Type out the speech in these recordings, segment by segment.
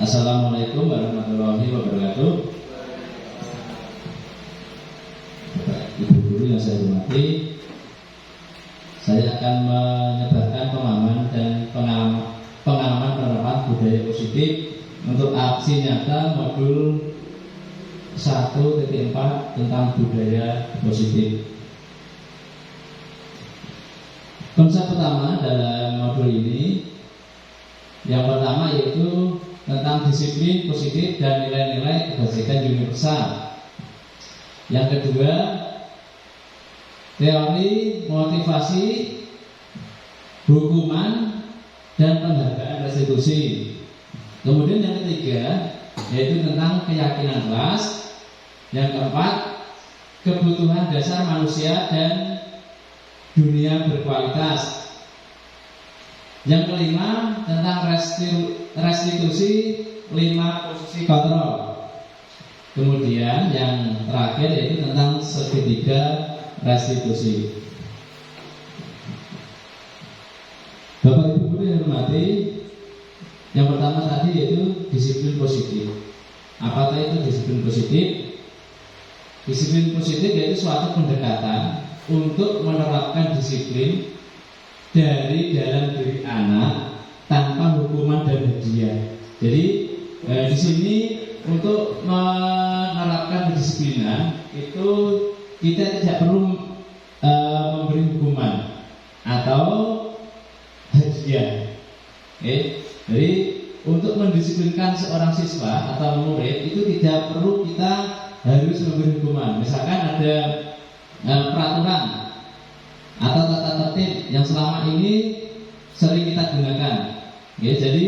Assalamualaikum warahmatullahi wabarakatuh. Ibu guru yang saya hormati, saya akan menyebarkan pemahaman dan pengalaman penerapan budaya positif untuk aksi nyata modul 1.4 tentang budaya positif. Konsep pertama dalam modul ini, yang pertama yaitu tentang disiplin positif dan nilai-nilai kebajikan universal. Yang kedua, teori motivasi, hukuman, dan penghargaan restitusi. Kemudian yang ketiga yaitu tentang keyakinan kelas. Yang keempat, kebutuhan dasar manusia dan dunia berkualitas. Yang kelima, tentang restitusi 5 posisi kontrol. Kemudian yang terakhir yaitu tentang segitiga restitusi. Bapak Ibu guru yang hormati, yang pertama tadi yaitu disiplin positif. Apakah itu disiplin positif? Disiplin positif yaitu suatu pendekatan untuk menerapkan disiplin dari dalam diri anak tanpa hukuman dan hadiah. Jadi di sini untuk menerapkan kedisiplinan itu kita tidak perlu memberi hukuman atau hadiah. Jadi untuk mendisiplinkan seorang siswa atau murid itu tidak perlu kita harus memberi hukuman. Misalkan ada peraturan atau tata tertib yang selama ini sering kita gunakan. Jadi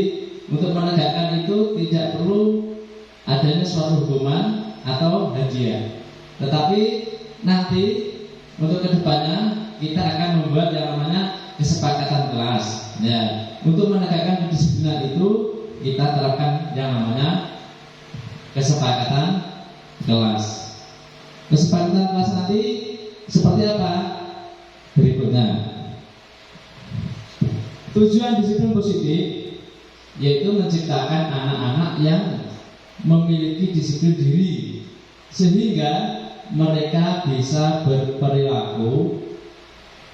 untuk menegakkan itu tidak perlu adanya suatu hukuman atau hadiah. Tetapi nanti untuk kedepannya kita akan membuat yang namanya kesepakatan kelas. Ya, untuk menegakkan kedisiplinan itu kita terapkan yang namanya kesepakatan kelas. Kesepakatan kelas nanti seperti apa? Berikutnya, tujuan disiplin positif yaitu menciptakan anak-anak yang memiliki disiplin diri sehingga mereka bisa berperilaku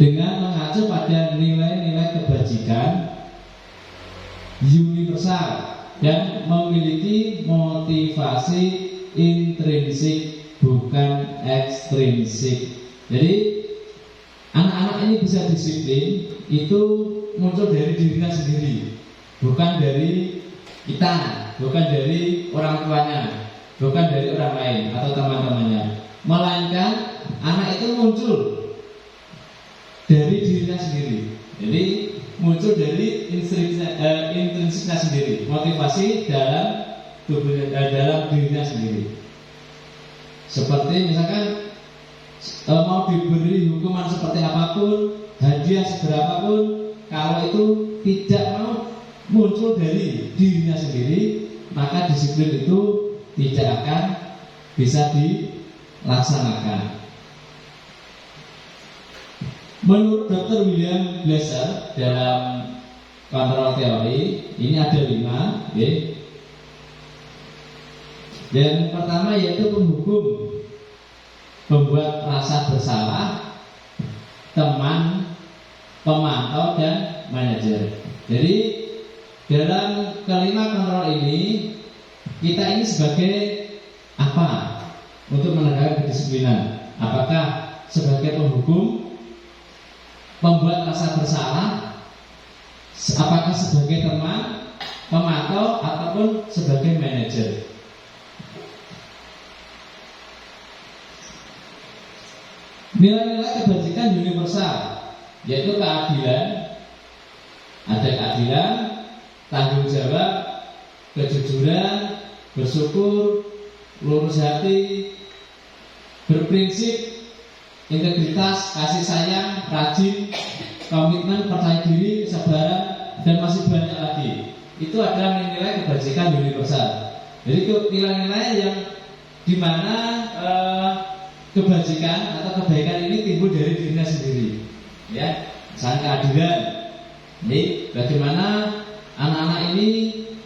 dengan mengacu pada nilai-nilai kebajikan universal dan memiliki motivasi intrinsik bukan ekstrinsik. Jadi anak-anak ini bisa disiplin itu muncul dari dirinya sendiri, bukan dari kita, bukan dari orang tuanya, bukan dari orang lain atau teman-temannya, melainkan anak itu muncul dari dirinya sendiri. Jadi muncul dari intrinsiknya sendiri, motivasi dalam dirinya sendiri. Seperti misalkan mau diberi hukuman seperti apapun, hadiah seberapapun, kalau itu tidak mau muncul dari dirinya sendiri, maka disiplin itu tidak akan bisa dilaksanakan. Menurut Dr. William Glasser dalam kontrol teori ini ada 5. Yang pertama yaitu penghukum, pembuat rasa bersalah, teman, pemantau, dan manajer. Jadi dalam kelima kontrol ini kita ini sebagai apa untuk menegakkan kedisiplinan? Apakah sebagai penghukum, pembuat rasa bersalah, apakah sebagai teman, pemantau, ataupun sebagai manajer? Nilai-nilai kebajikan universal yaitu keadilan, ada keadilan, tanggung jawab, kejujuran, bersyukur, lurus hati, berprinsip, integritas, kasih sayang, rajin, komitmen, percaya diri, kesabaran, dan masih banyak lagi. Itu adalah nilai kebajikan universal. Jadi nilai-nilai yang dimana kebajikan atau kebaikan ini timbul dari dirinya sendiri, ya. Misalnya keadilan, jadi bagaimana anak-anak ini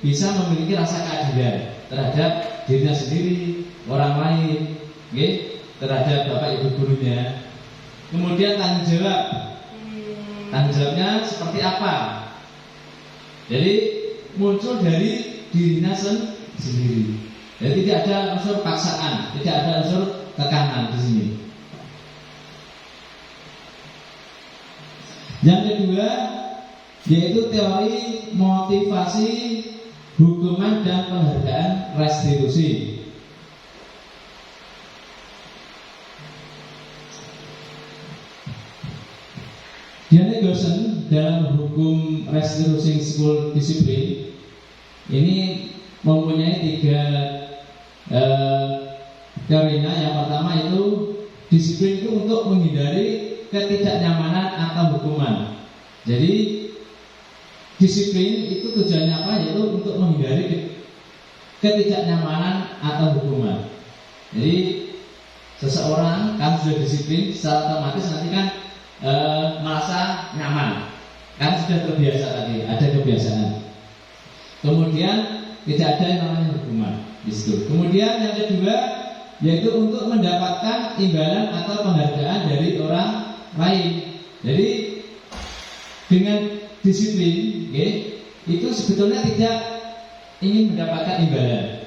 bisa memiliki rasa keadilan terhadap dirinya sendiri, orang lain, okay? Terhadap bapak ibu gurunya. Kemudian tanggung jawabnya seperti apa? Jadi muncul dari dirinya sendiri. Jadi tidak ada unsur paksaan, tidak ada unsur tekanan di sini. Yang kedua yaitu teori motivasi, hukuman dan penghargaan restitusi. Diane Gorsen dalam hukum restitusi school disiplin ini mempunyai tiga teorinya. Yang pertama itu disiplin itu untuk menghindari ketidaknyamanan atau hukuman. Jadi disiplin itu tujuannya apa? Yaitu untuk menghindari ketidaknyamanan atau hukuman. Jadi seseorang kan sudah disiplin, secara otomatis nanti kan merasa nyaman, kan sudah terbiasa tadi, ada kebiasaan. Kemudian tidak ada yang namanya hukuman di situ. Kemudian yang kedua yaitu untuk mendapatkan imbalan atau penghargaan dari orang lain. Jadi dengan disiplin, itu sebetulnya tidak ingin mendapatkan imbalan.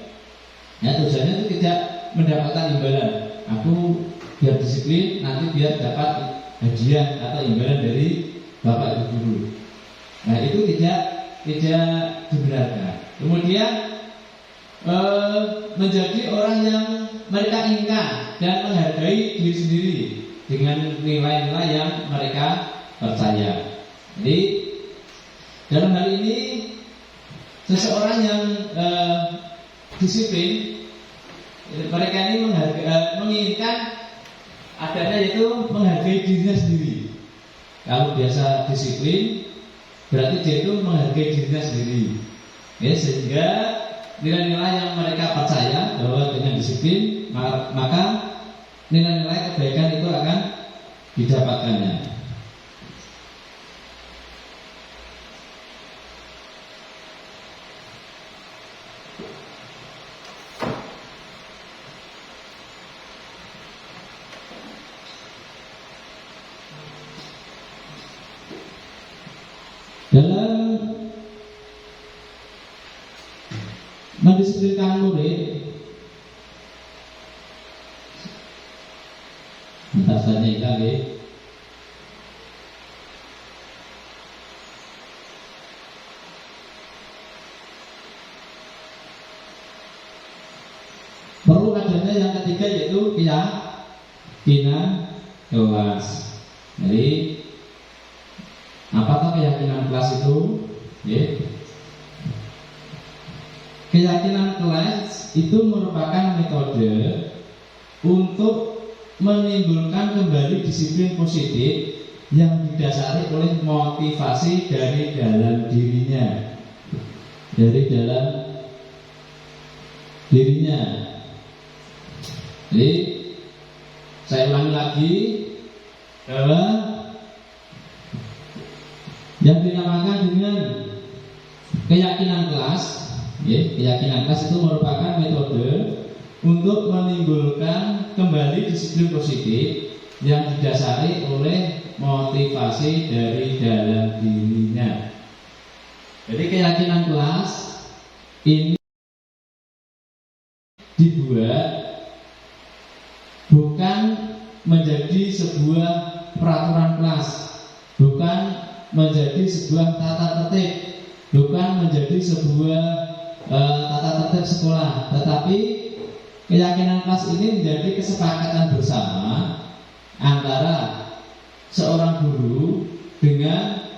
Ya, tujuannya itu tidak mendapatkan imbalan. Aku biar disiplin, nanti biar dapat hadiah atau imbalan dari bapak ibu guru. Nah, itu tidak dibenarkan. Kemudian menjadi orang yang mereka inginkan dan menghargai diri sendiri dengan nilai-nilai yang mereka percaya. Jadi dalam hal ini seseorang yang disiplin, mereka ini menginginkan adanya yaitu menghargai dirinya sendiri. Kalau biasa disiplin, berarti dia itu menghargai dirinya sendiri. Ya, sehingga nilai-nilai yang mereka percaya bahwa dengan disiplin maka nilai-nilai kebaikan itu akan didapatkannya. Dalam mendisiplinkan murid, rasanya hilang ya. Perlu adanya yang ketiga yaitu keyakinan kelas. Jadi apakah keyakinan kelas itu? Keyakinan kelas itu merupakan metode untuk menimbulkan kembali disiplin positif yang didasari oleh motivasi dari dalam dirinya. Jadi saya ulangi lagi bahwa yang dinamakan dengan keyakinan kelas, keyakinan kelas itu merupakan metode untuk menimbulkan kembali disiplin positif yang didasari oleh motivasi dari dalam dirinya. Jadi keyakinan kelas ini dibuat bukan menjadi sebuah peraturan kelas, bukan menjadi sebuah tata tertib, bukan menjadi sebuah tata tertib sekolah, tetapi keyakinan kelas ini menjadi kesepakatan bersama antara seorang guru dengan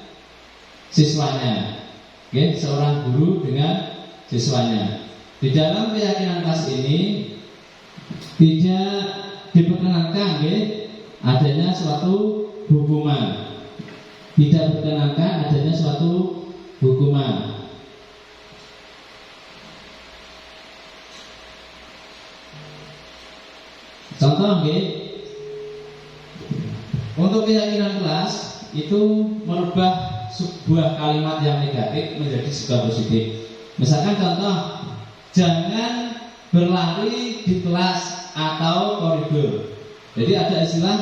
siswanya, seorang guru dengan siswanya. Di dalam keyakinan kelas ini tidak diperkenankan adanya suatu hukuman. Tidak diperkenankan adanya suatu hukuman. Contoh, untuk keyakinan kelas itu merubah sebuah kalimat yang negatif menjadi sebuah positif. Misalkan contoh, jangan berlari di kelas atau koridor. Jadi ada istilah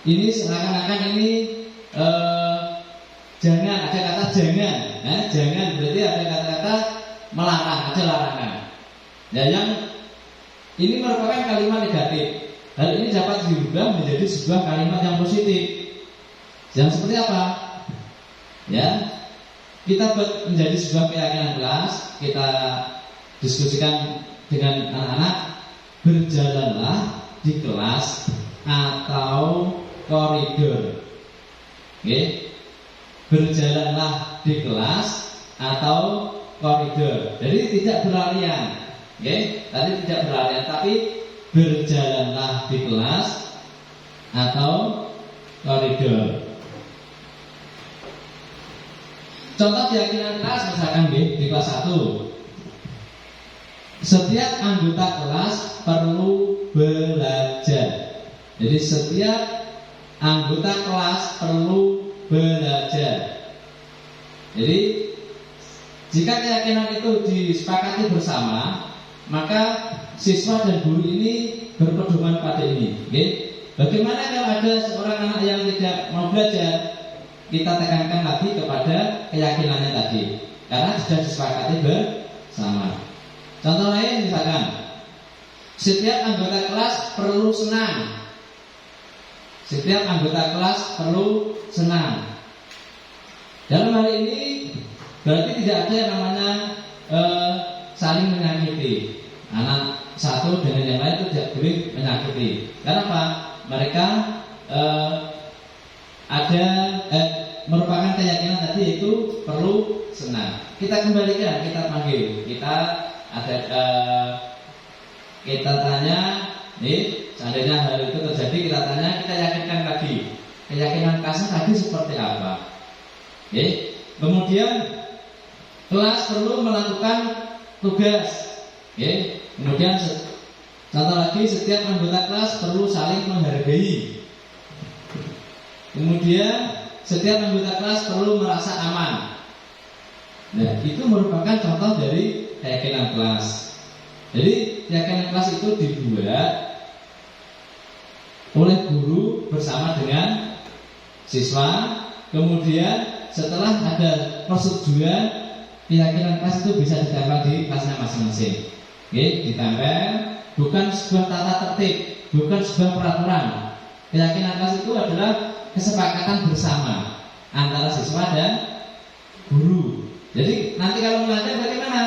ini seakan-akan ini jangan, ada kata jangan, jangan berarti ada kata-kata melarang, ada larangan. Ya, yang ini merupakan kalimat negatif. Hal ini dapat diubah menjadi sebuah kalimat yang positif. Yang seperti apa? Ya, kita buat menjadi sebuah keyakinan kelas, kita diskusikan dengan anak-anak, berjalanlah di kelas atau koridor. Oke. Berjalanlah di kelas atau koridor. Jadi tidak berlarian. Oke, tadi tidak berlarian, tapi berjalanlah di kelas atau koridor. Contoh keyakinan kelas misalkan di kelas 1. Setiap anggota kelas perlu belajar. Jadi setiap anggota kelas perlu belajar. Jadi jika keyakinan itu disepakati bersama, maka siswa dan guru ini berpedoman pada ini. Okay? Bagaimana kalau ada seorang anak yang tidak mau belajar? Kita tekankan lagi kepada keyakinannya tadi, karena sudah disepakati bersama. Contoh lain misalkan, setiap anggota kelas perlu senang. Setiap anggota kelas perlu senang. Dalam hal ini berarti tidak ada yang namanya saling menyakiti. Anak satu dengan yang lain itu tidak boleh menyakiti. Kenapa? Mereka merupakan keyakinan tadi itu perlu senang. Kita kembalikan, kita panggil, kita tanya, nih seandainya hal itu terjadi, kita tanya, kita yakinkan lagi keyakinan kelas tadi seperti apa. Oke. Kemudian kelas perlu melakukan tugas. Oke. Kemudian contoh lagi, setiap anggota kelas perlu saling menghargai. Kemudian setiap anggota kelas perlu merasa aman. Nah, itu merupakan contoh dari keyakinan kelas. Jadi keyakinan kelas itu dibuat oleh guru bersama dengan siswa. Kemudian setelah ada persetujuan, keyakinan kelas itu bisa ditempel di kelasnya masing-masing. Oke, ditempel, bukan sebuah tata tertib, bukan sebuah peraturan. Keyakinan kelas itu adalah kesepakatan bersama antara siswa dan guru. Jadi nanti kalau mengajar bagaimana?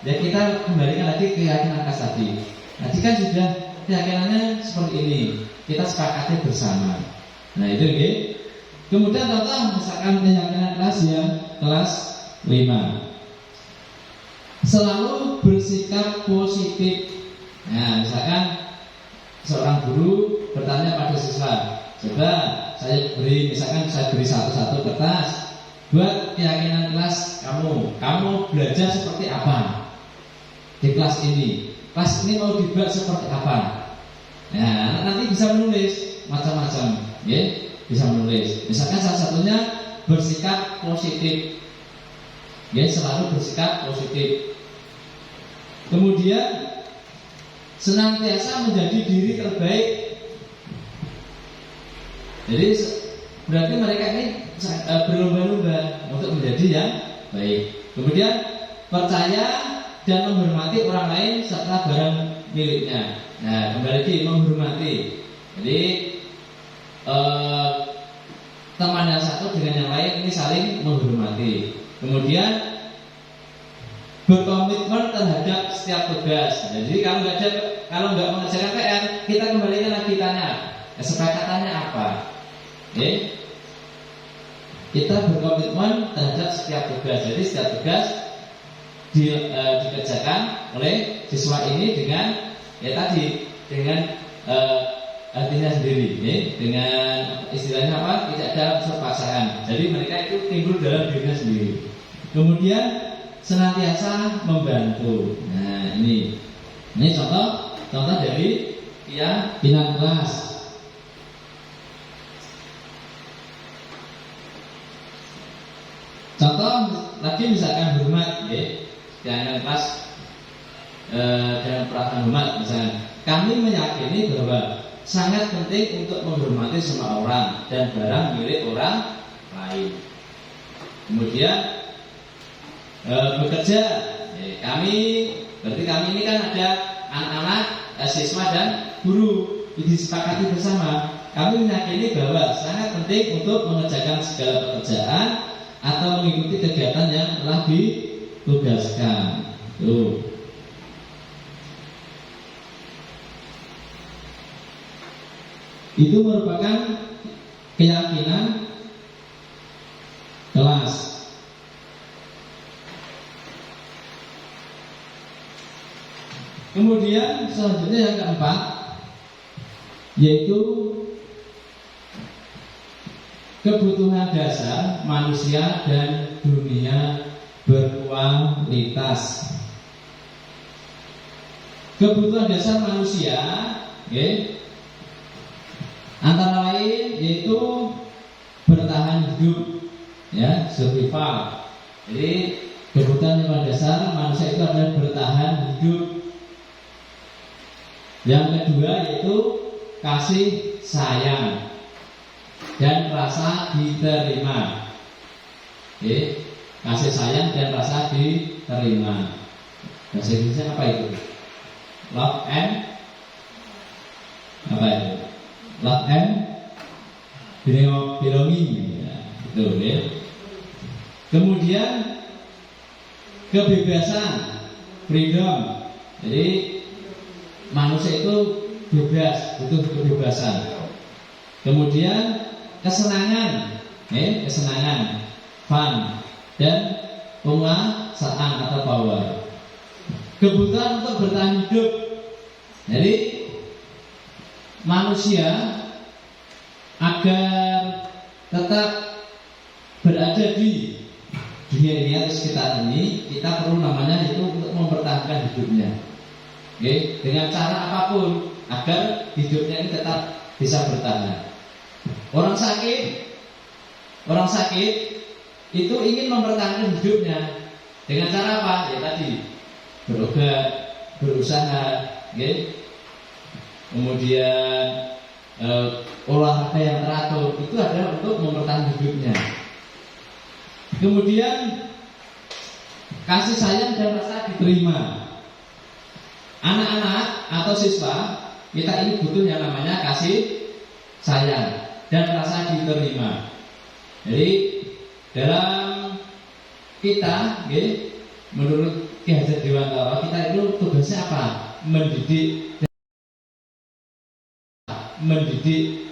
Ya kita kembalikan lagi keyakinan kelas tadi. Tadi kan sudah keyakinannya seperti ini, kita sepakati bersama. Nah itu oke. Kemudian contoh misalkan keyakinan kelas yang kelas 5. Selalu bersikap positif. Nah misalkan seorang guru bertanya pada siswa, coba saya beri satu-satu kertas, buat keyakinan kelas kamu belajar seperti apa di kelas ini. Kelas ini mau dibuat seperti apa? Nah, nanti bisa menulis macam-macam, ya, bisa menulis. Misalkan salah satunya bersikap positif, ya, selalu bersikap positif. Kemudian senantiasa menjadi diri terbaik. Jadi berarti mereka ini berlomba-lomba untuk menjadi yang baik. Kemudian percaya dan menghormati orang lain serta barang miliknya. Nah, kembali lagi menghormati. Jadi teman yang satu dengan yang lain ini saling menghormati. Kemudian berkomitmen terhadap setiap tugas. Jadi kalau nggak mengerjakan PR, kita kembalikan lagi tanya kesepakatannya apa. Oke. Kita berkomitmen terhadap setiap tugas. Jadi setiap tugas dikerjakan oleh siswa ini dengan dengan hatinya sendiri, ya, dengan istilahnya apa? Tidak ada unsur paksaan. Jadi mereka itu timbul dalam dirinya sendiri. Kemudian senantiasa membantu. Nah ini contoh dari keyakinan kelas. Contoh lagi misalkan hormat, jangan kelas dalam perasaan hormat misalnya. Kami meyakini bahwa sangat penting untuk menghormati semua orang dan barang milik orang lain. Kemudian bekerja, berarti kami ini kan ada anak-anak, siswa dan guru, disepakati bersama. Kami meyakini bahwa sangat penting untuk mengerjakan segala pekerjaan atau mengikuti kegiatan yang telah ditugaskan. Tuh. Itu merupakan keyakinan kelas. Kemudian selanjutnya yang keempat, yaitu kebutuhan dasar manusia dan dunia berkualitas. Kebutuhan dasar manusia, antara lain yaitu bertahan hidup, survival. Jadi kebutuhan yang dasar manusia itu adalah bertahan hidup. Yang kedua yaitu kasih sayang dan rasa diterima. Kasih sayang dan rasa diterima. Bahasa Indonesia apa itu? Love and apa itu? Love and belonging, betul ya. Kemudian kebebasan, freedom. Jadi manusia itu bebas, butuh kebebasan. Kemudian kesenangan, kesenangan, fun, dan penguasaan atau power. Kebutuhan untuk bertahan hidup. Jadi manusia agar tetap berada di dunia ini atau sekitar ini, kita perlu namanya itu untuk mempertahankan hidupnya. Dengan cara apapun agar hidupnya ini tetap bisa bertahan. Orang sakit itu ingin mempertahankan hidupnya dengan cara apa? Ya tadi berobat, berusaha, kemudian olahraga yang teratur, itu adalah untuk mempertahankan hidupnya. Kemudian kasih sayang dan rasa diterima. Anak-anak atau siswa kita ini butuh yang namanya kasih sayang dan rasa diterima. Jadi dalam kita, menurut Ki Hajar Dewantara, kita itu tugasnya apa? Mendidik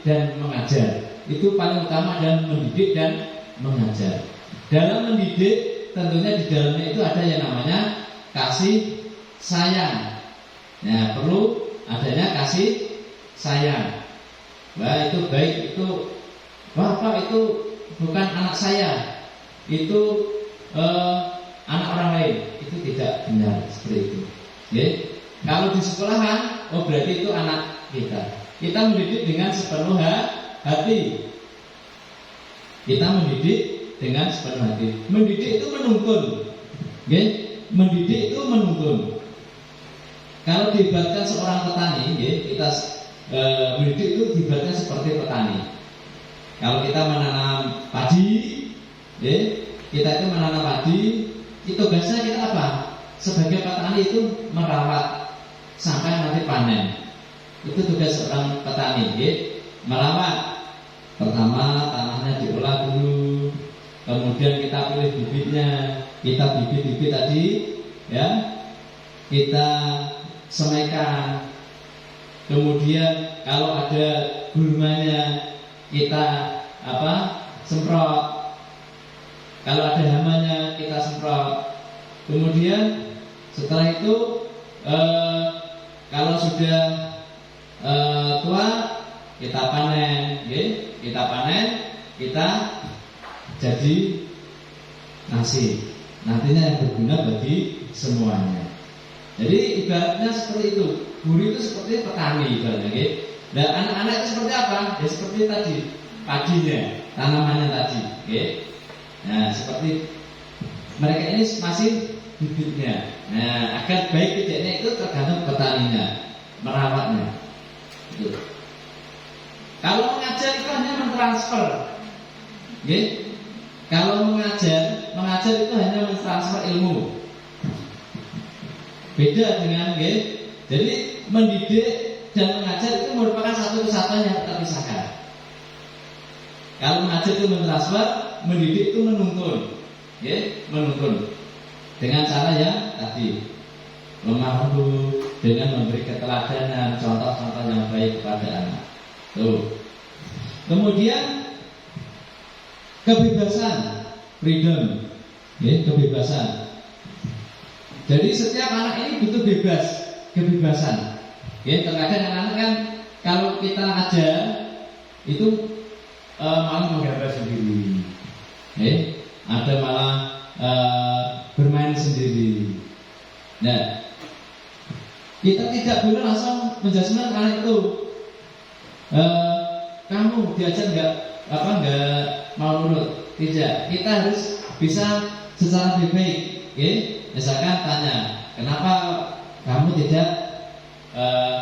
dan mengajar. Itu paling utama, dan mendidik dan mengajar. Dalam mendidik tentunya di dalamnya itu ada yang namanya kasih sayang. Nah, perlu adanya kasih sayang. Wah, itu baik itu, Bapak itu bukan anak saya, itu anak orang lain. Itu tidak benar seperti itu. Kalau di sekolahan, berarti itu anak kita. Kita mendidik dengan sepenuh hati. Kita mendidik dengan sepenuh hati. Mendidik itu menuntun. Mendidik itu menuntun. Kalau diibaratkan seorang petani, kita mendidik itu diibaratkan seperti petani. Kalau kita menanam padi, kita itu menanam padi, itu tugasnya kita apa? Sebagai petani itu merawat sampai nanti panen. Itu tugas seorang petani, merawat. Pertama tanahnya diolah dulu, kemudian kita pilih bibitnya, kita bibit-bibit tadi, kita semaikan. Kemudian kalau ada gulmanya kita semprot. Kalau ada hamanya kita semprot. Kemudian setelah itu kalau sudah tua kita panen, kita jadi nasi. Nantinya yang berguna bagi semuanya. Jadi ibaratnya seperti itu. Guru itu seperti petani ibaratnya. Dan anak-anak itu seperti apa? Ya seperti tadi padinya, tanamannya tadi. Nah seperti mereka ini masih bibitnya. Nah, agar baik tidaknya itu tergantung petaninya, merawatnya. Gitu. Kalau mengajar itu hanya mentransfer, okay? Kalau mengajar itu hanya mentransfer ilmu. Beda dengan, okay? Jadi mendidik dan mengajar itu merupakan satu kesatuan yang terpisahkan. Kalau mengajar itu mentransfer, mendidik itu menuntun, okay? Menuntun dengan cara yang tadi lemah lembut, dengan memberi keteladanan, contoh-contoh yang baik kepada anak. Tuh. Kemudian kebebasan, freedom, ya, kebebasan. Jadi setiap anak ini butuh kebebasan. Ya, terkadang anak-anak kan kalau kita ajar itu malah menggambar sendiri, ya, ada malah bermain sendiri. Nah, kita tidak boleh langsung menjudgment anak itu. Kamu diajar nggak mau nurut? Tidak. Kita harus bisa secara baik. Okay? Misalkan tanya, kenapa kamu tidak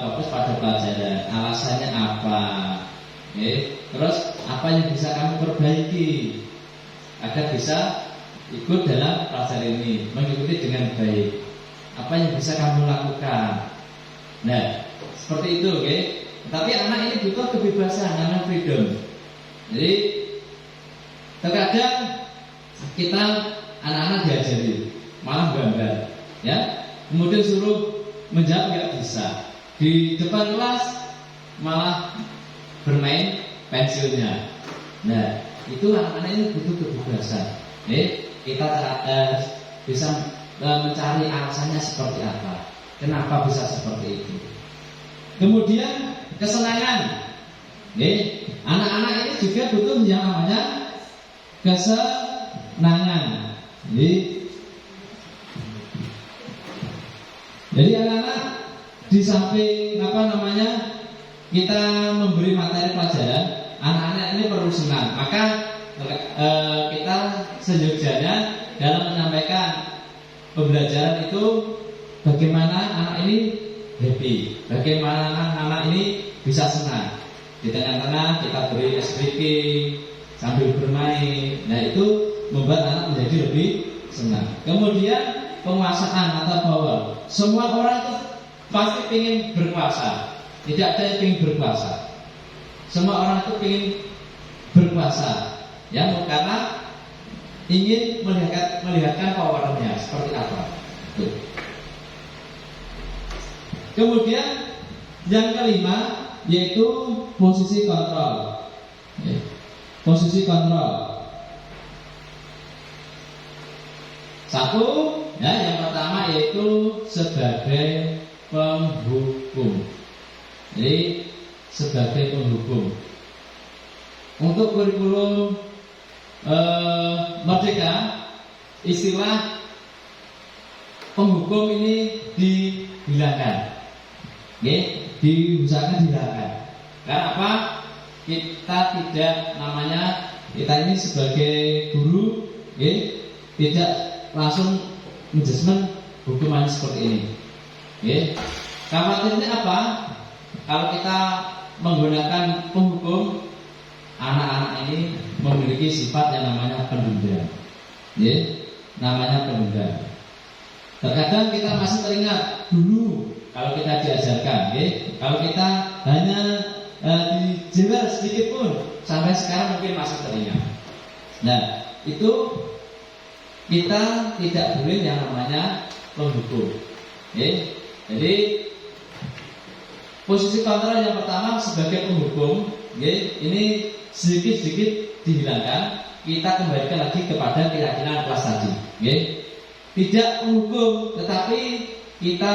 fokus pada pelajaran? Alasannya apa? Okay? Terus apa yang bisa kamu perbaiki agar bisa ikut dalam pelajaran ini, mengikuti dengan baik? Apa yang bisa kamu lakukan? Nah, seperti itu, okay? Tapi anak ini butuh kebebasan, namanya freedom. Jadi terkadang kita anak-anak diajari malah gambar, ya. Kemudian suruh menjawab nggak bisa. Di depan kelas malah bermain pensilnya. Nah, itu anak-anak ini butuh kebebasan. Kita bisa mencari alasannya seperti apa. Kenapa bisa seperti itu? Kemudian kesenangan. Anak-anak ini juga butuh yang namanya kesenangan. Jadi anak-anak di samping kita memberi materi pelajaran, anak-anak ini perlu senang. Maka kita seyogyanya dalam menyampaikan pembelajaran itu bagaimana anak ini happy, bagaimana anak ini bisa senang. Di tengah-tengah kita beri SPK sambil bermain. Nah, itu membuat anak menjadi lebih senang. Kemudian penguasaan atau power. Semua orang itu pasti ingin berkuasa. Tidak ada yang ingin berkuasa. Semua orang itu ingin berkuasa, ya, karena ingin melihatkan powernya seperti apa. Tuh. Kemudian yang kelima yaitu posisi kontrol. Posisi kontrol. Satu, ya, yang pertama yaitu sebagai penghukum. Jadi sebagai penghukum. Untuk kurikulum Merdeka, istilah penghukum ini dihilangkan. Diusahakan dihilangkan. Karena apa? Kita ini sebagai guru, tidak langsung menjudgment hukuman seperti ini. Khawatirnya apa? Kalau kita menggunakan penghukum, anak-anak ini memiliki sifat yang namanya pendendam. Namanya pendendam. Terkadang kita masih teringat dulu kalau kita diajarkan, kalau kita hanya dijewer sedikit pun, sampai sekarang mungkin masih teringat. Nah, itu kita tidak boleh yang namanya penghukum. Jadi posisi kontrol yang pertama sebagai penghukum, ini sedikit-sedikit dihilangkan. Kita kembalikan lagi kepada keyakinan kelas tadi. Tidak menghukum, tetapi kita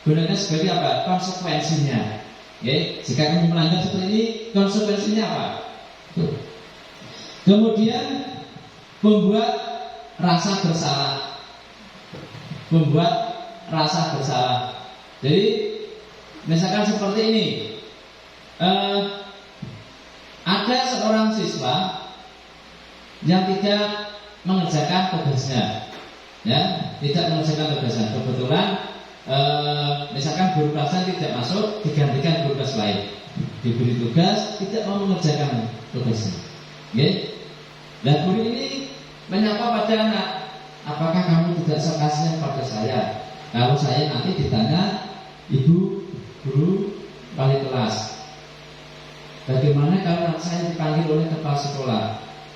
gunakan sebagai apa? Konsekuensinya. Jika kamu melanggar seperti ini, konsekuensinya apa? Kemudian membuat rasa bersalah. Membuat rasa bersalah. Jadi misalkan seperti ini, ada seorang siswa yang tidak mengerjakan tugasnya, ya, tidak mengerjakan tugasnya. Kebetulan misalkan guru kelasnya tidak masuk, digantikan guru kelas lain, diberi tugas, tidak mau mengerjakan tugasnya. Okay? Dan guru ini menyapa pada anak, apakah kamu tidak sekasihan pada saya? Kalau saya nanti ditanya, ibu guru wali kelas, bagaimana kalau saya dipanggil oleh kepala sekolah?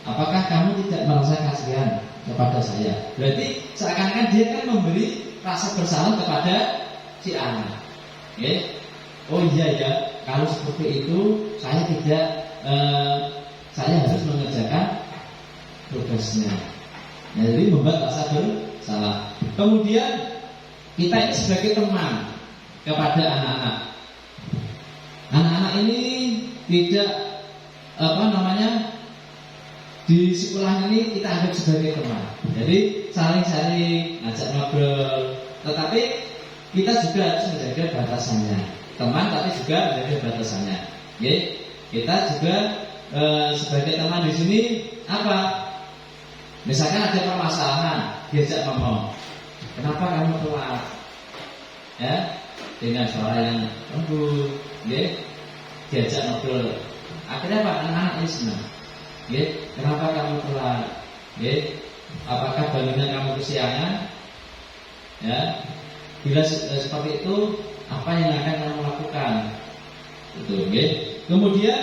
Apakah kamu tidak merasa kasihan kepada saya? Berarti seakan-akan dia kan memberi rasa bersalah kepada si anak. Okay? Oh iya ya, kalau seperti itu saya tidak, saya harus mengerjakan tugasnya. Nah, jadi membuat rasa bersalah. Kemudian kita ini sebagai teman kepada anak-anak. Anak-anak ini tidak di sekolah ini kita anggap sebagai teman. Jadi saling-saling ngajak ngobrol. Tetapi kita juga harus menjaga batasannya. Teman tapi juga menjaga batasannya. Okay? Kita juga sebagai teman di sini apa? Misalkan ada permasalahan, diajak ngomong. Kenapa kamu telat? Ya, dengan suara yang lembut, okay? Diajak ngobrol. Akhirnya apa? Anak-anak ini senang. Okay? Kenapa kamu telat? Okay? Apakah bangunan kamu kesiangan? Ya, bila seperti itu, apa yang akan kamu lakukan? Itu, okay? Kemudian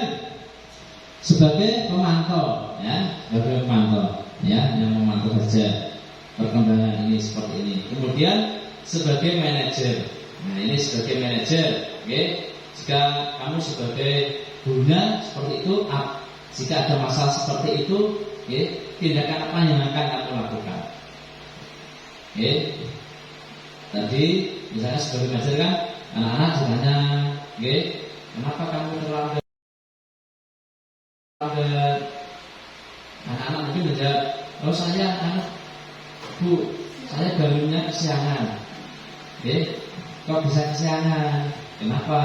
sebagai pemantau, ya, sebagai pemantau, ya, yang memantau saja perkembangan ini seperti ini. Kemudian sebagai manajer, nah ini sebagai manajer, okay? Jika kamu sebagai gurunya seperti itu, jika ada masalah seperti itu, okay, tindakan apa yang akan kamu lakukan? Okay. Tadi misalnya sebagai manajer kan, anak-anak ditanya, okay, kenapa kamu terlambat? Anak-anak mungkin menjawab, oh saya bu, saya bangunnya kesiangan. Okay. Kok bisa kesiangan? Kenapa?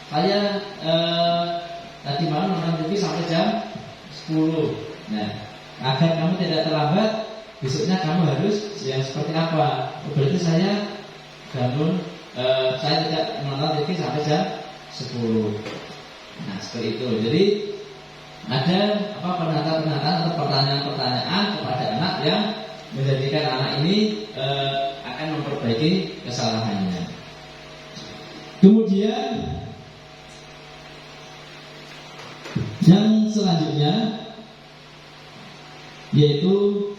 Saya tadi malam nonton TV sampai jam 10. Nah, agar kamu tidak terlambat, besoknya kamu harus yang seperti apa? Berarti saya bangun, saya tidak menonton TV sampai jam 10. Nah, seperti itu. Jadi ada pernyataan-pernyataan atau pertanyaan-pertanyaan kepada anak yang menjadikan anak ini akan memperbaiki kesalahannya. Kemudian yang selanjutnya yaitu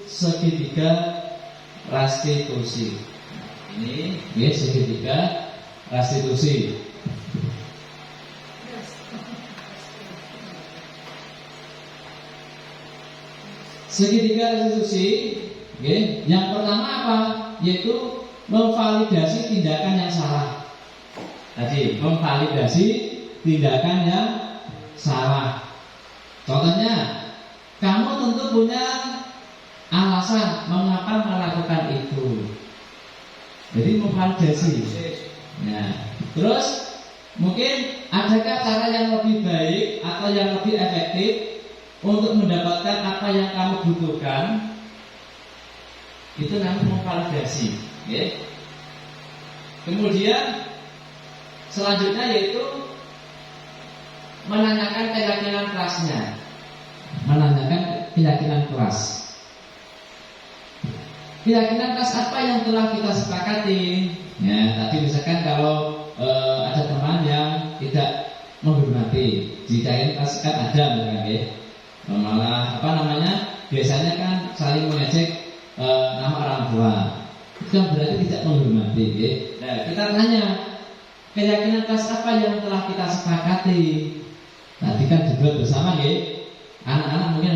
segitiga restitusi. Ini ya segitiga restitusi. Segitiga restitusi, okay. Yang pertama apa? Yaitu memvalidasi tindakan yang salah. Tadi memvalidasi tindakan yang salah. Contohnya, kamu tentu punya alasan mengapa melakukan itu. Jadi memvalidasi. Nah, terus mungkin adakah cara yang lebih baik atau yang lebih efektif untuk mendapatkan apa yang kamu butuhkan? Itu namanya memvalidasi. Okay. Kemudian selanjutnya yaitu menanyakan keyakinan kelasnya. Menanyakan keyakinan kelas. Keyakinan kelas apa yang telah kita sepakati? Ya, tadi misalkan kalau ada teman yang tidak menghormati, jika ini kelas kan ada misalkan, ya. Malah biasanya kan saling mengejek nama orang tua. Itu kan berarti tidak menghormati, ya. Nah, kita tanya keyakinan kelas apa yang telah kita sepakati. Tadi kan dibuat bersama, ya. Anak-anak mungkin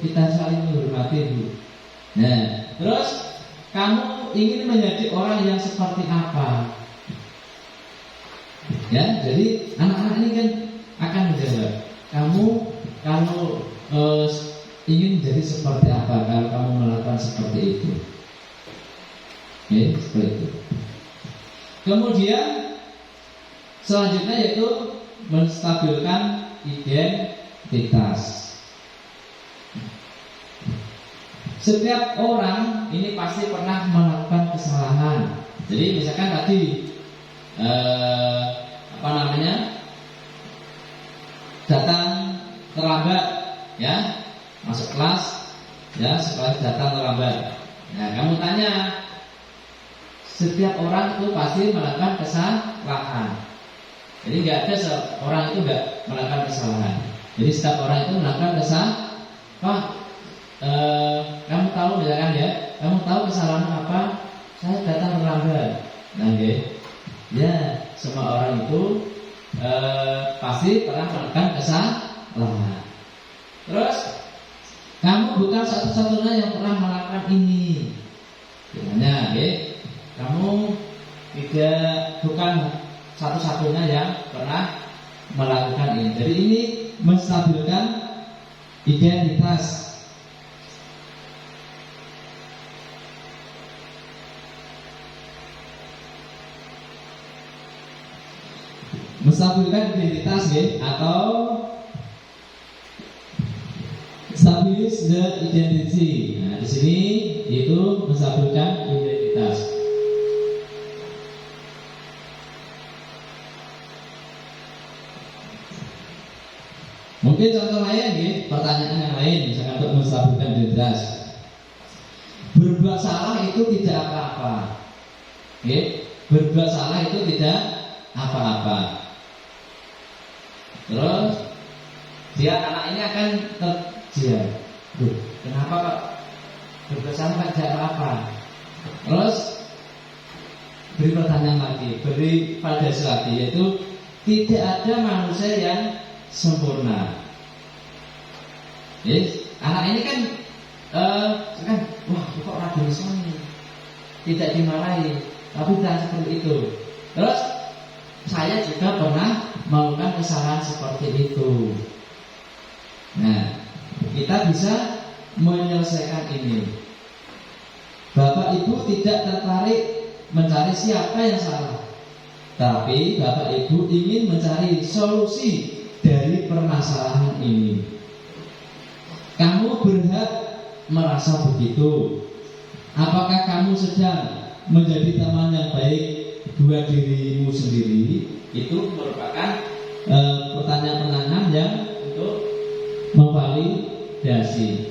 kita saling menghormati, Bu. Nah, terus kamu ingin menjadi orang yang seperti apa? Ya, jadi anak-anak ini kan akan menjawab. Kamu kalau ingin menjadi seperti apa kalau kamu melakukan seperti itu? Ya, seperti itu. Kemudian selanjutnya yaitu menstabilkan identitas. setiap orang ini pasti pernah melakukan kesalahan. Jadi misalkan tadi datang terlambat, ya, masuk kelas, ya, sekolah datang terlambat. Nah, kamu tanya, setiap orang itu pasti melakukan kesalahan. Jadi nggak ada seorang itu nggak melakukan kesalahan. Jadi setiap orang itu melakukan kesalahan. Pak, kamu tahu misalkan ya, kamu tahu kesalahan apa? Saya datang terlambat. Nah, ya, semua orang itu pasti pernah melakukan kesalahan. Terus kamu bukan satu-satunya yang pernah melakukan ini. Gimana, kamu bukan satu-satunya yang pernah melakukan ini. Jadi ini menstabilkan identitas. Menstabilkan identitas, atau stabilize the identity. Nah, di sini itu menstabilkan identitas. Mungkin contoh lain, pertanyaan yang lain, misalkan untuk menstabilkan identitas. Berbuat salah itu tidak apa-apa. Berbuat salah itu tidak apa-apa. Terus anak ini akan terdiam. Kenapa kok berbuat salah tidak apa-apa? Terus beri pertanyaan lagi, beri validasi lagi, yaitu tidak ada manusia yang sempurna. Anak ini kan wah, kok ragu sekali, tidak dimarahi, tapi tidak seperti itu. Terus saya juga pernah melakukan kesalahan seperti itu. Nah, kita bisa menyelesaikan ini. Bapak Ibu tidak tertarik mencari siapa yang salah, tapi Bapak Ibu ingin mencari solusi dari permasalahan ini. Kamu berhak merasa begitu. Apakah kamu sedang menjadi teman yang baik buat dirimu sendiri? Itu merupakan pertanyaan-pertanyaan yang untuk memvalidasi.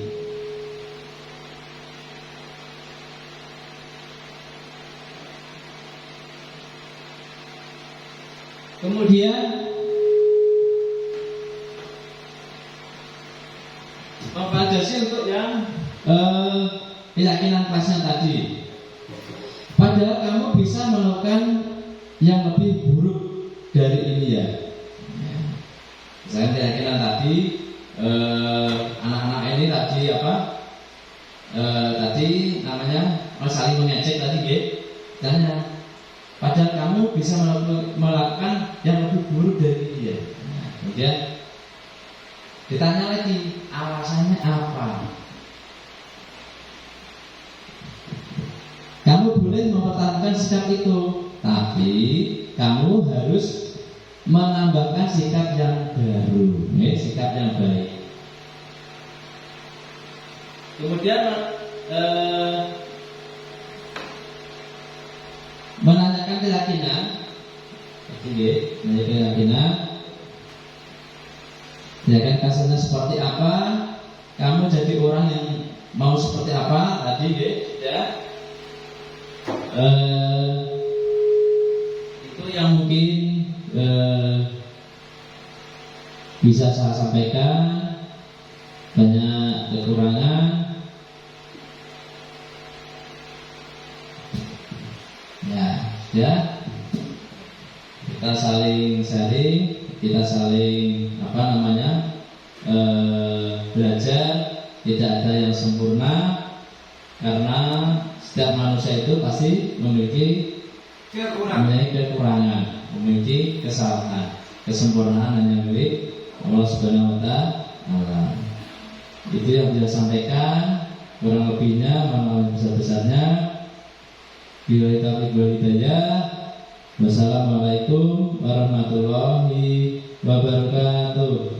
Kemudian memvalidasi untuk yang keyakinan kelasnya tadi. Padahal kamu bisa melakukan yang lebih buruk dari ini, ya. Misalnya keyakinan tadi, anak-anak ini tadi tadi namanya saling mengejek tadi, tanya. Padahal kamu bisa melakukan yang lebih buruk dari dia. Kemudian ditanya lagi, alasannya apa? Kamu boleh mempertahankan sikap itu, tapi kamu harus menambahkan sikap yang baru, sikap yang baik. Kemudian menanyakan keyakinan, keyakinan kasarnya seperti apa? Kamu jadi orang yang mau seperti apa? Tadi, ya. Itu yang mungkin bisa saya sampaikan. Banyak kekurangan, ya. Kita saling sharing, kita saling belajar. Tidak ada yang sempurna, karena setiap manusia itu pasti memiliki kekurangan, memiliki kesalahan. Kesempurnaan hanya milik Allah Subhanahu wa Ta'ala. Itu yang bisa sampaikan. Kurang lebihnya mohon besar-besarnya. Billahi taufiq wal hidayah. Wassalamualaikum warahmatullahi wabarakatuh.